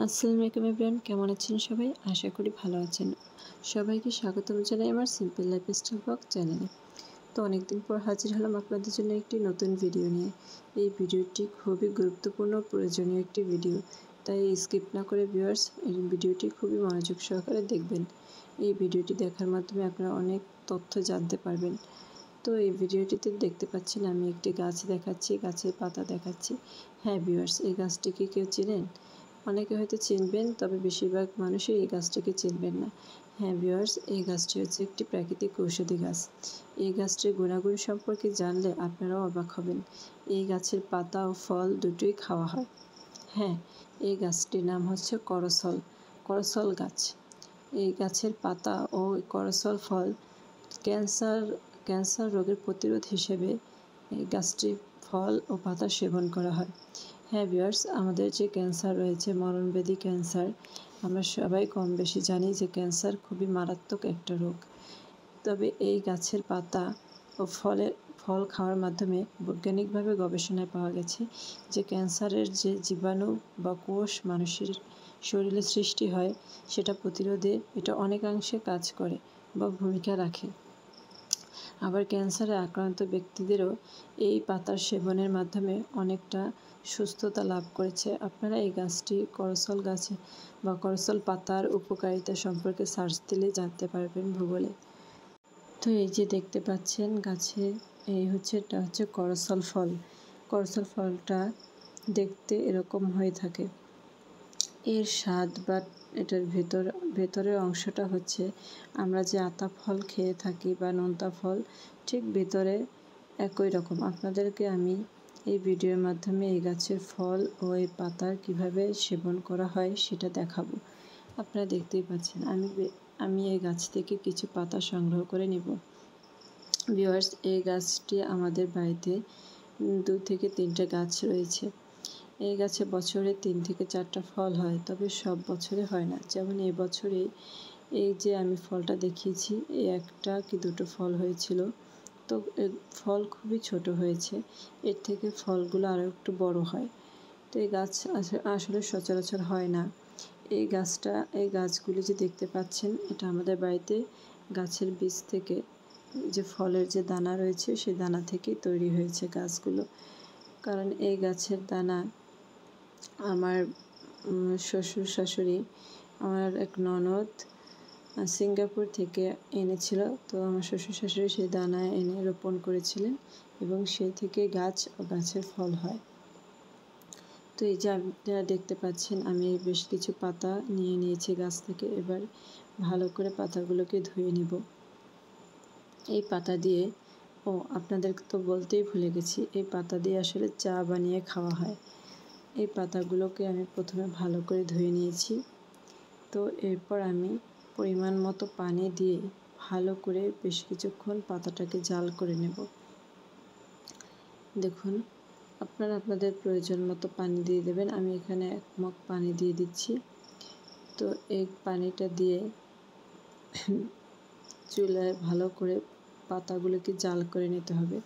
আসসালামু আলাইকুম এভরিওয়ান, কেমন আছেন সবাই? আশা করি ভালো আছেন। সবাইকে স্বাগতম জানাই আমার সিম্পল লাইফস্টাইল ব্লগ চ্যানেলে। তো অনেকদিন পর হাজির হলাম আপনাদের জন্য একটি নতুন ভিডিও নিয়ে। এই ভিডিওটি খুবই গুরুত্বপূর্ণ প্রয়োজনীয় একটি ভিডিও, তাই স্কিপ না করে ভিউয়ার্স এই ভিডিওটি খুবই মনোযোগ সহকারে দেখবেন। এই ভিডিওটি দেখার মাধ্যমে আপনারা অনেক তথ্য জানতে পারবেন। তো এই ভিডিওটিতে দেখতে পাচ্ছেন আমি একটি গাছ দেখাচ্ছি, গাছের পাতা দেখাচ্ছি। হ্যাঁ ভিউয়ার্স, এই গাছটিকে কেউ চেনেন? অনেকে হয়তো চিনবেন, তবে বেশিরভাগ মানুষই এই গাছটিকে চিনবেন না। হ্যাঁ ভিউয়ার্স, এই গাছটি হচ্ছে একটি প্রাকৃতিক ঔষধি গাছ। এই গাছটির গুণাগুণ সম্পর্কে জানলে আপনারাও অবাক হবেন। এই গাছের পাতা ও ফল দুটোই খাওয়া হয়। হ্যাঁ, এই গাছটির নাম হচ্ছে করসল, করসল গাছ। এই গাছের পাতা ও করসল ফল ক্যান্সার ক্যান্সার রোগের প্রতিরোধ হিসেবে এই গাছটির ফল ও পাতা সেবন করা হয়। হ্যাঁ ভিউয়ার্স, আমাদের যে ক্যান্সার রয়েছে, মরণব্যাধি ক্যান্সার, আমরা সবাই কম বেশি জানি যে ক্যান্সার খুবই মারাত্মক একটা রোগ। তবে এই গাছের পাতা ও ফল খাওয়ার মাধ্যমে বৈজ্ঞানিকভাবে গবেষণায় পাওয়া গেছে যে ক্যান্সারের যে জীবাণু বা কোষ মানুষের শরীরে সৃষ্টি হয়, সেটা প্রতিরোধে এটা অনেকাংশে কাজ করে বা ভূমিকা রাখে। আবার ক্যান্সারে আক্রান্ত ব্যক্তিদেরও এই পাতার সেবনের মাধ্যমে অনেকটা সুস্থতা লাভ করেছে। আপনারা এই গাছটি করসল গাছে বা করসল পাতার উপকারিতা সম্পর্কে সার্চ দিলে জানতে পারবেন ভূগোলে। তো এই যে দেখতে পাচ্ছেন গাছে, এটা হচ্ছে করসল ফল। করসল ফলটা দেখতে এরকম হয়ে থাকে। এর স্বাদ বা এটার ভেতরের অংশটা হচ্ছে আমরা যে আতা ফল খেয়ে থাকি বা নোনতা ফল, ঠিক ভেতরে একই রকম। আপনাদেরকে আমি এই ভিডিওর মাধ্যমে এই গাছের ফল ও এই পাতার কিভাবে সেবন করা হয় সেটা দেখাবো। আপনারা দেখতেই পাচ্ছেন আমি এই গাছ থেকে কিছু পাতা সংগ্রহ করে নেব। ভিউয়ার্স, এই গাছটি আমাদের বাড়িতে 2 থেকে 3টে গাছ রয়েছে। এই গাছে বছরে 3 থেকে 4টা ফল হয়, তবে সব বছরে হয় না। যেমন এই বছরে এই যে আমি ফলটা দেখিয়েছি, এই 1টা কি 2টো ফল হয়েছিল। তো ফল খুবই ছোট হয়েছে, এর থেকে ফলগুলো আরও একটু বড় হয়। তো এই গাছ আসলে সচরাচর হয় না। এই গাছগুলি যে দেখতে পাচ্ছেন, এটা আমাদের বাড়িতে গাছের বীজ থেকে, যে ফলের যে দানা রয়েছে সেই দানা থেকেই তৈরি হয়েছে গাছগুলো। কারণ এই গাছের দানা আমার শ্বশুর শাশুড়ি, আমার এক ননদ সিঙ্গাপুর থেকে এনেছিল। তো আমার শ্বশুর শাশুড়ি সেই দানা এনে রোপণ করেছিলেন এবং সেই থেকে গাছ ও গাছের ফল হয়। তো এই যে আপনারা দেখতে পাচ্ছেন আমি বেশ কিছু পাতা নিয়ে নিয়েছি গাছ থেকে। এবার ভালো করে পাতাগুলোকে ধুয়ে নেব। এই পাতা দিয়ে, আপনাদেরকে তো বলতেই ভুলে গেছি, এই পাতা দিয়ে আসলে চা বানিয়ে খাওয়া হয়। এই পাতাগুলোকে আমি প্রথমে ভালো করে ধুয়ে নিয়েছি। তো এরপর আমি পরিমাণ মতো পানি দিয়ে ভালো করে বেশ কিছুক্ষণ পাতাটাকে জাল করে নেব। দেখুন, আপনারা আপনাদের প্রয়োজন মতো পানি দিয়ে দেবেন। আমি এখানে 1 মগ পানি দিয়ে দিচ্ছি। তো এই পানিটা দিয়ে চুলায় ভালো করে পাতাগুলোকে জাল করে নিতে হবে।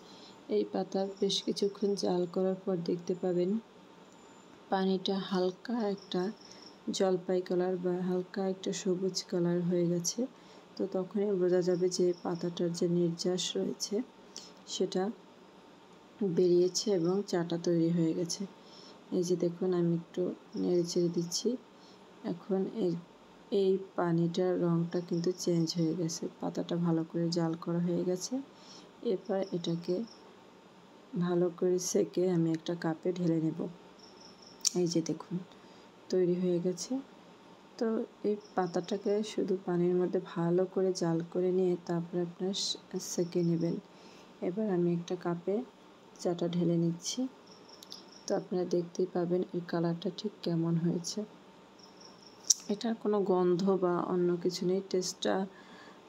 এই পাতা বেশ কিছুক্ষণ জাল করার পর দেখতে পাবেন পানিটা হালকা একটা জলপাই কালার বা হালকা একটা সবুজ কালার হয়ে গেছে। তো তখনই বোঝা যাবে যে পাতাটার যে নির্যাস রয়েছে সেটা বেরিয়েছে এবং চাটা তৈরি হয়ে গেছে। এই যে দেখুন, আমি একটু নেড়ে চেড়ে দিচ্ছি। এখন এই পানিটার রঙটা কিন্তু চেঞ্জ হয়ে গেছে, পাতাটা ভালো করে জাল করা হয়ে গেছে। এরপর এটাকে ভালো করে সেঁকে আমি একটা কাপে ঢেলে নেব। এই যে দেখুন, তৈরি হয়ে গেছে। তো এই পাতাটাকে শুধু পানির মধ্যে ভালো করে জাল করে নিয়ে তারপরে আপনার সেঁকে নেবেন। এবার আমি একটা কাপে চাটা ঢেলে নিচ্ছি। তো আপনারা দেখতেই পাবেন এর কালারটা ঠিক কেমন হয়েছে। এটার কোনো গন্ধ বা অন্য কিছু নেই,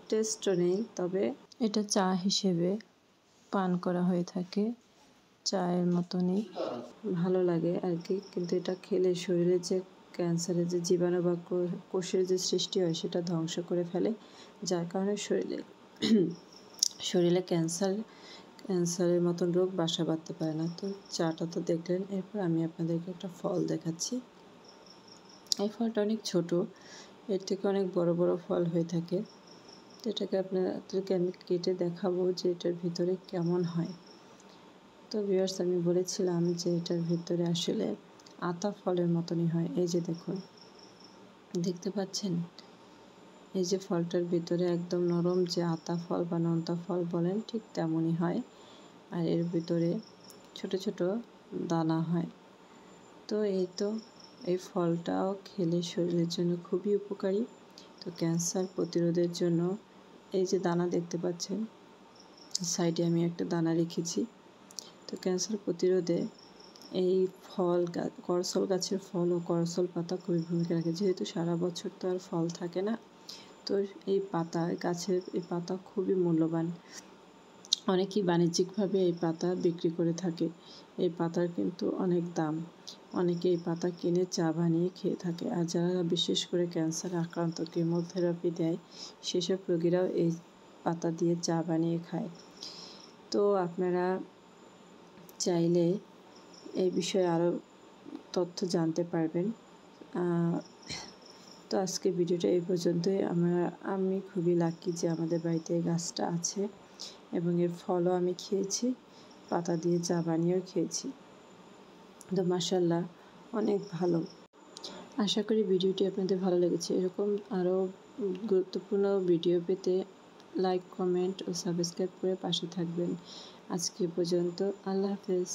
টেস্টও নেই, তবে এটা চা হিসেবে পান করা হয়ে থাকে। চায়ের মতনই ভালো লাগে আর কি। কিন্তু এটা খেলে শরীরে যে ক্যান্সারের যে জীবাণু বা কোষের যে সৃষ্টি হয় সেটা ধ্বংস করে ফেলে, যার কারণে শরীরে ক্যান্সারের মতন রোগ বাসা বাঁধতে পারে না। তো চাটা তো দেখলেন। এরপর আমি আপনাদেরকে একটা ফল দেখাচ্ছি। এই ফলটা অনেক ছোট, এর থেকে অনেক বড় বড় ফল হয়ে থাকে। তো এটাকে আপনাদেরকে আমি কেটে দেখাবো যে এটার ভিতরে কেমন হয়। তো ভিউয়ার্স, আমি বলেছিলাম যে এটার ভিতরে আসলে আতা ফলের মতনই হয়। এই যে দেখুন, দেখতে পাচ্ছেন, এই যে ফলটার ভিতরে একদম নরম যে আতা ফল বা নোনতা ফল বলেন, ঠিক তেমনই হয়। আর এর ভিতরে ছোট ছোট দানা হয়। তো এই ফলটাও খেলে শরীরের জন্য খুবই উপকারী। তো ক্যান্সার প্রতিরোধের জন্য এই যে দানা দেখতে পাচ্ছেন, সাইডে আমি একটা দানা রেখেছি। তো ক্যান্সার প্রতিরোধে এই করসল গাছের ফল ও করসল পাতা খুবই ভূমিকা রাখে। যেহেতু সারা বছর তো আর ফল থাকে না, তো এই গাছের এই পাতা খুবই মূল্যবান। অনেকেই বাণিজ্যিকভাবে এই পাতা বিক্রি করে থাকে। এই পাতার কিন্তু অনেক দাম। অনেকে এই পাতা কিনে চা বানিয়ে খেয়ে থাকে। আর যারা বিশেষ করে ক্যান্সার আক্রান্ত কেমোথেরাপি দেয়, সেসব রোগীরাও এই পাতা দিয়ে চা বানিয়ে খায়। তো আপনারা চাইলে এই বিষয়ে আরও তথ্য জানতে পারবেন। তো আজকে ভিডিওটা এই পর্যন্তই। আমি খুবই লাকি যে আমাদের বাড়িতে এই গাছটা আছে এবং এর ফলও আমি খেয়েছি, পাতা দিয়ে চা বানিয়েও খেয়েছি। তো মাশাআল্লাহ, অনেক ভালো। আশা করি ভিডিওটি আপনাদের ভালো লেগেছে। এরকম আরও গুরুত্বপূর্ণ ভিডিও পেতে লাইক, কমেন্ট ও সাবস্ক্রাইব করে পাশে থাকবেন। আজকে পর্যন্ত, আল্লাহ হাফেজ।